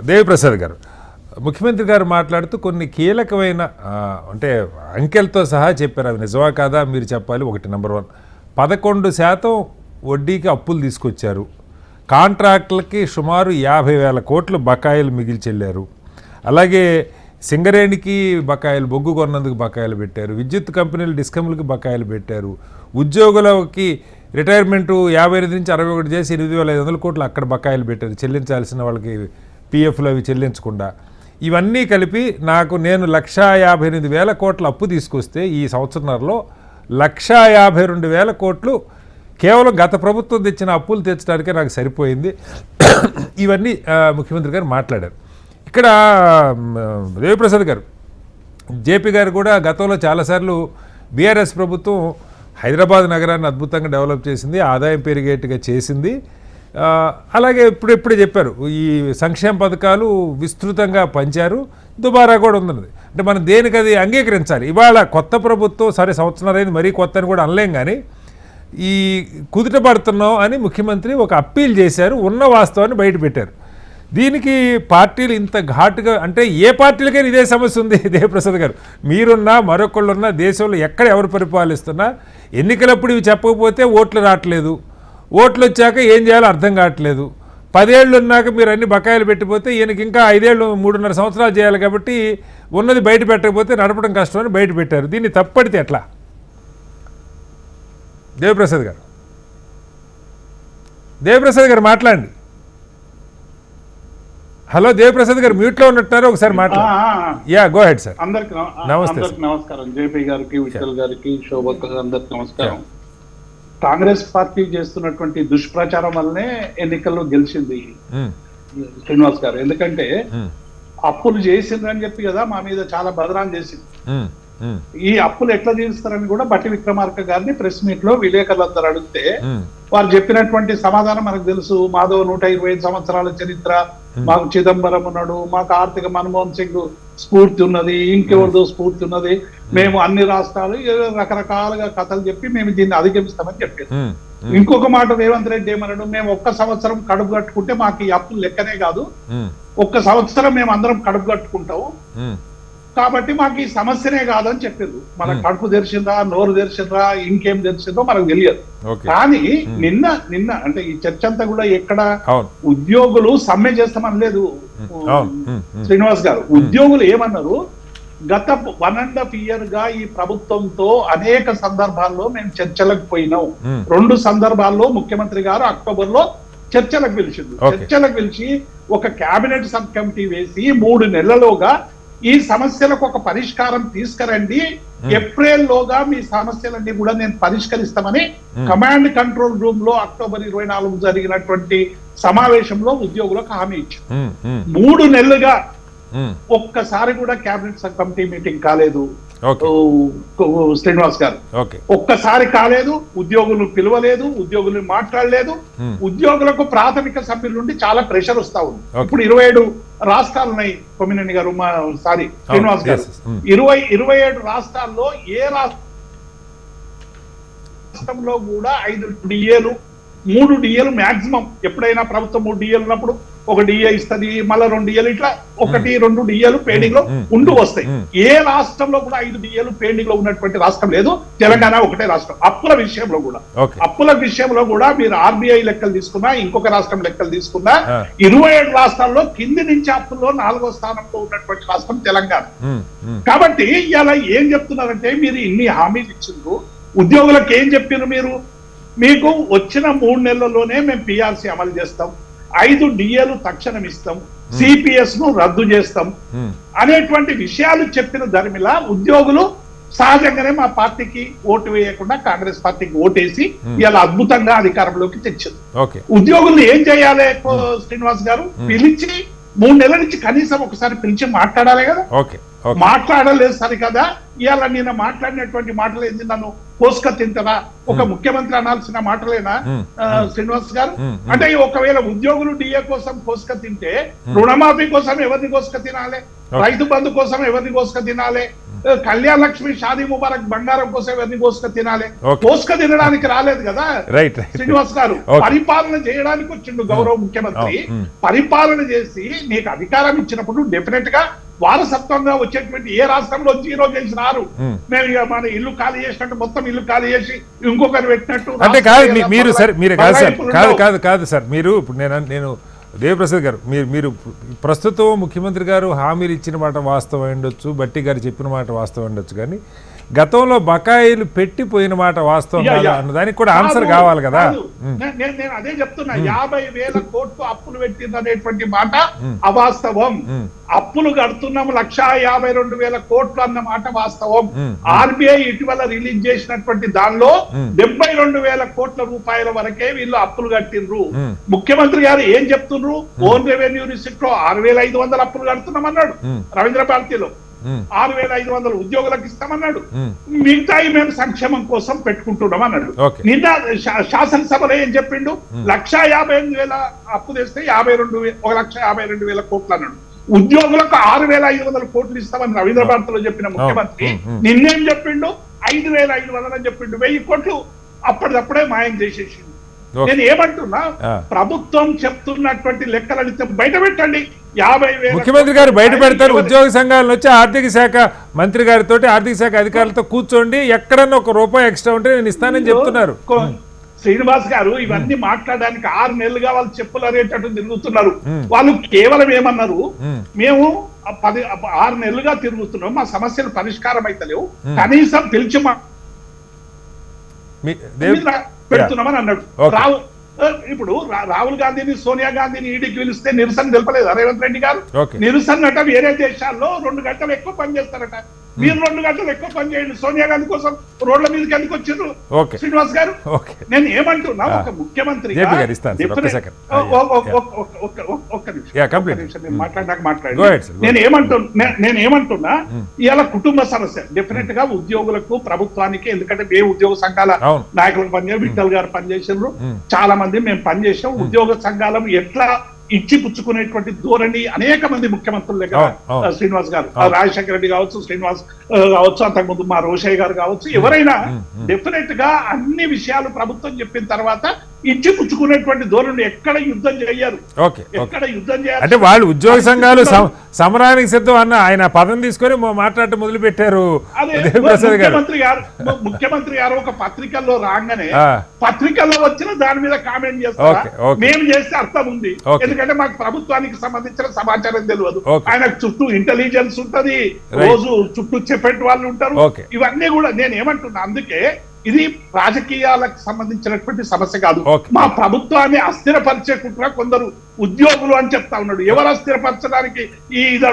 దేవిప్రసాద్ గారు, ముఖ్యమంత్రి గారు మాట్లాడుతూ కొన్ని కీలకమైన అంటే అంకెలతో సహా చెప్పారు. అవి నిజమా కాదా మీరు చెప్పాలి. ఒకటి, నెంబర్ 1, 11% వడ్డీకి అప్పులు తీసుకొచ్చారు. కాంట్రాక్టులకి సుమారు 50,000 కోట్లు బకాయిలు మిగిలి చెల్లారు. అలాగే సింగరేణికి బకాయిలు, బొగ్గు కొన్నందుకు బకాయిలు పెట్టారు. విద్యుత్ కంపెనీలు, డిస్కమ్లకి బకాయిలు పెట్టారు. ఉద్యోగులకి రిటైర్మెంటు 58 నుంచి 61 చేసి 8,500 కోట్లు అక్కడ బకాయిలు పెట్టారు, చెల్లించాల్సిన వాళ్ళకి పిఎఫ్లు అవి చెల్లించకుండా. ఇవన్నీ కలిపి నేను 1,58,000 కోట్ల అప్పు తీసుకొస్తే ఈ సంవత్సరంలో 1,52,000 కోట్లు కేవలం గత ప్రభుత్వం తెచ్చిన అప్పులు తెచ్చడానికే నాకు సరిపోయింది. ఇవన్నీ ముఖ్యమంత్రి గారు మాట్లాడారు. ఇక్కడ దేవిప్రసాద్ గారు, జేపీ గారు కూడా గతంలో చాలాసార్లు బీఆర్ఎస్ ప్రభుత్వం హైదరాబాద్ నగరాన్ని అద్భుతంగా డెవలప్ చేసింది, ఆదాయం పెరిగేట్టుగా చేసింది. అలాగే ఇప్పుడే చెప్పారు, ఈ సంక్షేమ పథకాలు విస్తృతంగా పంచారు, దుబారా కూడా ఉన్నది. అంటే మనం దేనికి అది అంగీకరించాలి. ఇవాళ కొత్త ప్రభుత్వం సరే సంవత్సరాలైంది, మరీ కొత్త అని కూడా అనలేం, కానీ ఈ కుదుట పడుతున్నాం అని ముఖ్యమంత్రి ఒక అప్పీల్ చేశారు, ఉన్న వాస్తవాన్ని బయట పెట్టారు. దీనికి పార్టీలు ఇంత ఘాటుగా, అంటే ఏ పార్టీలకైనా ఇదే సమస్య ఉంది. దేవప్రసాద్ గారు, మీరున్నా మరొకళ్ళున్నా దేశంలో ఎక్కడ ఎవరు పరిపాలిస్తున్నా ఎన్నికలప్పుడు ఇవి చెప్పకపోతే ఓట్లు రావట్లేదు, ఓట్లు వచ్చాక ఏం చేయాలో అర్థం కావట్లేదు. 10 ఏళ్ళు ఉన్నాక మీరు అన్ని బకాయిలు పెట్టిపోతే ఈయనకి ఇంకా 5 ఏళ్ళు 3.5 సంవత్సరాలు చేయాలి కాబట్టి ఉన్నది బయట పెట్టకపోతే నడపడం కష్టమని బయట పెట్టారు. దీన్ని తప్పడితే ఎట్లా? దేవప్రసాద్ గారు, దేవప్రసాద్ గారు మాట్లాడండి. హలో దేవప్రసాద్ గారు, మ్యూట్లో ఉన్నట్టున్నారు, ఒకసారి మాట్లాడండి. Yeah, go head sir. అందరికి నమస్కారం. జేపీ గారికి, విఠల్ గారికి, శోభక్ అందరికి నమస్కారం. కాంగ్రెస్ పార్టీ చేస్తున్నటువంటి దుష్ప్రచారం వల్లనే ఎన్నికల్లో గెలిచింది శ్రీనివాస్ గారు. ఎందుకంటే అప్పులు చేసిందని చెప్పి కదా మా మీద చాలా బదనాం చేసింది. ఈ అప్పులు ఎట్లా తీరుస్తారని కూడా బట్టి విక్రమార్క గారిని ప్రెస్ మీట్ లో విలేకరులందరూ అడిగితే వారు చెప్పినటువంటి సమాధానం మనకు తెలుసు. మాధవ్ 125 సంవత్సరాల చరిత్ర, మాకు చిదంబరం ఉన్నాడు, మాకు ఆర్థిక మన్మోహన్ సింగ్ స్ఫూర్తి ఉన్నది, ఇంకెవరిదో స్ఫూర్తి ఉన్నది, మేము అన్ని రాష్ట్రాలు రకరకాలుగా కథలు చెప్పి మేము దీన్ని అధిగమిస్తామని చెప్పారు. ఇంకొక మాట రేవంత్ రెడ్డి ఏమన్నాడు, మేము 1 సంవత్సరం కడుపు కట్టుకుంటే మాకు ఈ అప్పులు లెక్కనే కాదు, 1 సంవత్సరం మేము అందరం కడుపు కట్టుకుంటాము కాబట్టి మాకు ఈ సమస్యనే కాదని చెప్పారు. మన కడుపు తెరిచిందా, నోరు తెరిచిందా, ఇంకేం తెరిచిందో మనకు తెలియదు. కానీ నిన్న అంటే ఈ చర్చ అంతా కూడా ఎక్కడ ఉద్యోగులు సమ్మె చేస్తామని లేదు శ్రీనివాస్ గారు. ఉద్యోగులు ఏమన్నారు, గత 1.5 year గా ఈ ప్రభుత్వంతో అనేక సందర్భాల్లో మేము చర్చలకు పోయినాం. 2 సందర్భాల్లో ముఖ్యమంత్రి గారు అక్టోబర్ లో చర్చలకు పిలిచింది. చర్చలకు పిలిచి ఒక కేబినెట్ సబ్ కమిటీ వేసి 3 నెలలుగా ఈ సమస్యలకు ఒక పరిష్కారం తీసుకురండి, ఏప్రిల్ లోగా మీ సమస్యలన్నీ కూడా నేను పరిష్కరిస్తామని కమాండ్ కంట్రోల్ రూమ్ లో అక్టోబర్ 24 జరిగినటువంటి సమావేశంలో ఉద్యోగులకు హామీ ఇచ్చారు. 3 నెలలుగా ఒక్కసారి కూడా కేబినెట్ సబ్ కమిటీ మీటింగ్ కాలేదు శ్రీనివాస్ గారు. ఒక్కసారి కాలేదు, ఉద్యోగులు పిలవలేదు, ఉద్యోగులు మాట్లాడలేదు. ఉద్యోగులకు ప్రాథమిక సభ్యుల నుండి చాలా ప్రెషర్ వస్తా ఉంది. ఇప్పుడు 27 రాష్ట్రాలు ఉన్నాయి కొమ్మినేని గారు, శ్రీనివాస్ గారు. 27 రాష్ట్రాల్లో ఏ రాష్ట్రంలో కూడా 5 డిఏలు 3 డిఏలు మాక్సిమం. ఎప్పుడైనా ప్రభుత్వం 3 డిఏలు ఉన్నప్పుడు 1 డిఏ ఇస్తుంది, మళ్ళీ 2 డిఏలు, ఇట్లా 1-2 డిఏలు పెండింగ్ లో ఉంటూ వస్తాయి. ఏ రాష్ట్రంలో కూడా 5 డిఏలు పెండింగ్ లో ఉన్నటువంటి రాష్ట్రం లేదు. తెలంగాణ ఒకటే రాష్ట్రం. అప్పుల విషయంలో కూడా మీరు ఆర్బీఐ లెక్కలు తీసుకున్నా, ఇంకొక రాష్ట్రం లెక్కలు తీసుకున్నా, 27 రాష్ట్రాల్లో కింది నుంచి అప్పుల్లో 4వ స్థానంలో ఉన్నటువంటి రాష్ట్రం తెలంగాణ. కాబట్టి ఇలా ఏం చెప్తున్నారంటే, మీరు ఇన్ని హామీలు ఇచ్చిండ్రు, ఉద్యోగులకు ఏం చెప్పారు మీరు, మీకు వచ్చిన 3 నెలల్లోనే మేము పిఆర్సీ అమలు చేస్తాం, 5 డిఏలు తక్షణం ఇస్తాం, సిపిఎస్ ను రద్దు చేస్తాం అనేటువంటి విషయాలు చెప్పిన ధర్మిలా ఉద్యోగులు సహజంగానే మా పార్టీకి ఓటు వేయకుండా కాంగ్రెస్ పార్టీకి ఓటేసి ఇలా అద్భుతంగా అధికారంలోకి తెచ్చింది. ఉద్యోగులు ఏం చేయాలి శ్రీనివాస్ గారు, పిలిచి 3 నెలల నుంచి కనీసం ఒకసారి పిలిచి మాట్లాడాలి కదా. మాట్లాడలేదు సరికదా. ఇవాళ నేను మాట్లాడినటువంటి మాటలు ఏంది, నన్ను కోసుక తింటారా, ఒక ముఖ్యమంత్రి అనాల్సిన మాటలేనా శ్రీనివాస్ గారు? అంటే ఒకవేళ ఉద్యోగులు డిఏ కోసం కోసుక తింటే రుణమాఫీ కోసం ఎవరిని కోసుక తినాలి, రైతు బంధు కోసం ఎవరిని కోసుక తినాలి, కళ్యాణ లక్ష్మి షాదీ ముబారక్ బంగారం కోసం ఇవన్నీ కోసుక తినాలి, Okay. కోసుక తినడానికి రాలేదు కదా రైట్ శ్రీనివాస్ గారు. Okay. పరిపాలన చేయడానికి వచ్చిండు గౌరవ ముఖ్యమంత్రి. పరిపాలన చేసి నీకు అధికారం ఇచ్చినప్పుడు డెఫినెట్ గా వారసత్వంగా వచ్చేటువంటి ఏ రాష్ట్రంలో జీరో చేసి రారు. మేము ఇక మన ఇల్లు ఖాళీ చేసినట్టు మొత్తం ఇల్లు ఖాళీ చేసి ఇంకొకరు పెట్టినట్టు అంటే కాదు రాష్ట్రీయ మీరు సరే మీరు కాదు సార్ బదలాయింపులు కాదు ఉండవు. కాదు కాదు సార్ మీరు ఇప్పుడు నేను దేవప్రసాద్ గారు మీరు ప్రస్తుతం ముఖ్యమంత్రి గారు హామీలు ఇచ్చిన మాట వాస్తవం ఉండొచ్చు, బట్టి గారు చెప్పిన మాట వాస్తవం ఉండొచ్చు, కానీ గతంలో బకాయిలు పెట్టిపోయిన మాట వాస్తవం కాదా అన్న దానికి కూడా ఆన్సర్ కావాలి కదా. నేను అదే చెప్తున్నా, 50,000 కోట్లు అప్పులు పెట్టిందనేటువంటి మాట అవాస్తవం. అప్పులు కడుతున్నాం 1,52,000 కోట్లు అన్న మాట వాస్తవం. ఆర్బీఐ ఇటీవల రిలీజ్ చేసినటువంటి దానిలో 72,000 కోట్ల రూపాయల వరకే వీళ్ళు అప్పులు కట్టిండ్రు. ముఖ్యమంత్రి గారు ఏం చెప్తున్నారు? ఓన్ రెవెన్యూ రిసిప్ట్ లో 6,500 అప్పులు కడుతున్నాం అన్నాడు. రవీంద్ర భారతిలో 6,500 ఉద్యోగులకు ఇస్తామన్నాడు. మిగతాయి మేము సంక్షేమం కోసం పెట్టుకుంటున్నాం అన్నాడు. నిన్న శాసనసభలో ఏం చెప్పిండు? 1,58,000 అప్పు తెస్తే 1,52,000 కోట్లు అన్నాడు. ఉద్యోగులకు 6,500 కోట్లు ఇస్తామని రవీంద్ర భారతిలో చెప్పిన ముఖ్యమంత్రి నిన్నేం చెప్పిండు? 5,500 అని చెప్పిండు. 1,000 కోట్లు అప్పటిదప్పుడే మాయం చేసేసిండు. నేను ఏమంటున్నా, ప్రభుత్వం చెప్తున్నటువంటి లెక్కలని బయట పెట్టండి. 50,000 ముఖ్యమంత్రి గారు బయట పెడతారు. ఉద్యోగ సంఘాలను వచ్చి ఆర్థిక శాఖ మంత్రి గారితో ఆర్థిక శాఖ అధికారులతో కూర్చోండి, ఎక్కడన్నా ₹1 ఎక్స్ట్రా ఉంటే నేను ఇస్తానని చెప్తున్నారు. శ్రీనివాస్ గారు ఇవన్నీ మాట్లాడడానికి 6 నెలలుగా వాళ్ళు చెప్పులు అనేటట్టు తిరుగుతున్నారు. వాళ్ళు కేవలం ఏమన్నారు? మేము 6 నెలలుగా తిరుగుతున్నాం, మా సమస్యలు పరిష్కారం అయితలేవు, కనీసం పిలిచి పెడుతున్నామని అన్నాడు. ఇప్పుడు రాహుల్ గాంధీని సోనియా గాంధీని ఈడీకి పిలిస్తే నిరసన తెలపలేదు రేవంత్ రెడ్డి గారు. నిరసన అట వేరే దేశాల్లో 2 గంటలు ఎక్కువ పని చేస్తారట. మీరు 2 గంటలు ఎక్కువ పని చేయండి. సోనియా గాంధీ కోసం రోడ్ల మీదకి ఎందుకు వచ్చిండ్రు శ్రీనివాస్ గారు? నేను ఏమంటున్నా, ఒక ముఖ్యమంత్రి నేను ఏమంటున్నా ఇవాళ కుటుంబ సమస్య డెఫినెట్ గా ఉద్యోగులకు ప్రభుత్వానికి, ఎందుకంటే మేము ఉద్యోగ సంఘాల నాయకులకు పనిచేసి విఠల్ గారు పనిచేసారు, చాలా మంది మేము పనిచేసాం. ఉద్యోగ సంఘాలను ఎట్లా ఇచ్చి పుచ్చుకునేటువంటి ధోరణి అనేక మంది ముఖ్యమంత్రులు దగ్గర శ్రీనివాస్ గారు, రాజశేఖర రెడ్డి కావచ్చు, శ్రీనివాస్ కావచ్చు, అంతకుముందు మా రోషయ్య గారు కావచ్చు, ఎవరైనా డెఫినెట్ గా అన్ని విషయాలు ప్రభుత్వం చెప్పిన తర్వాత ఇచ్చి పుచ్చుకునేటువంటి ధోరణి ఎక్కడ యుద్ధం చేయరు. ఎక్కడ యుద్ధం చేయాలి అంటే వాళ్ళు ఉద్యోగ సంఘాలు సమరానికి సిద్ధం అన్న ఆయన పదం తీసుకొని మాట్లాడటం మొదలు పెట్టారు. ముఖ్యమంత్రి గారు ఒక పత్రికల్లో రాగానే పత్రికల్లో వచ్చిన దాని మీద కామెంట్ చేస్తారు. మేము చేస్తే అర్థం ఉంది, ఎందుకంటే మాకు ప్రభుత్వానికి సంబంధించిన సమాచారం తెలియదు. ఆయన చుట్టూ ఇంటెలిజెన్స్ ఉంటది, రోజు చుట్టూ చెప్పేటి వాళ్ళు ఉంటారు. ఇవన్నీ కూడా నేను ఏమంటున్నా, అందుకే ఇది రాజకీయాలకు సంబంధించినటువంటి సమస్య కాదు. మా ప్రభుత్వాన్ని అస్థిరపరిచే కుట్ర కొందరు ఉద్యోగులు అని చెప్తా ఉన్నాడు. ఎవరు అస్థిరపరచడానికి ఈ ఇది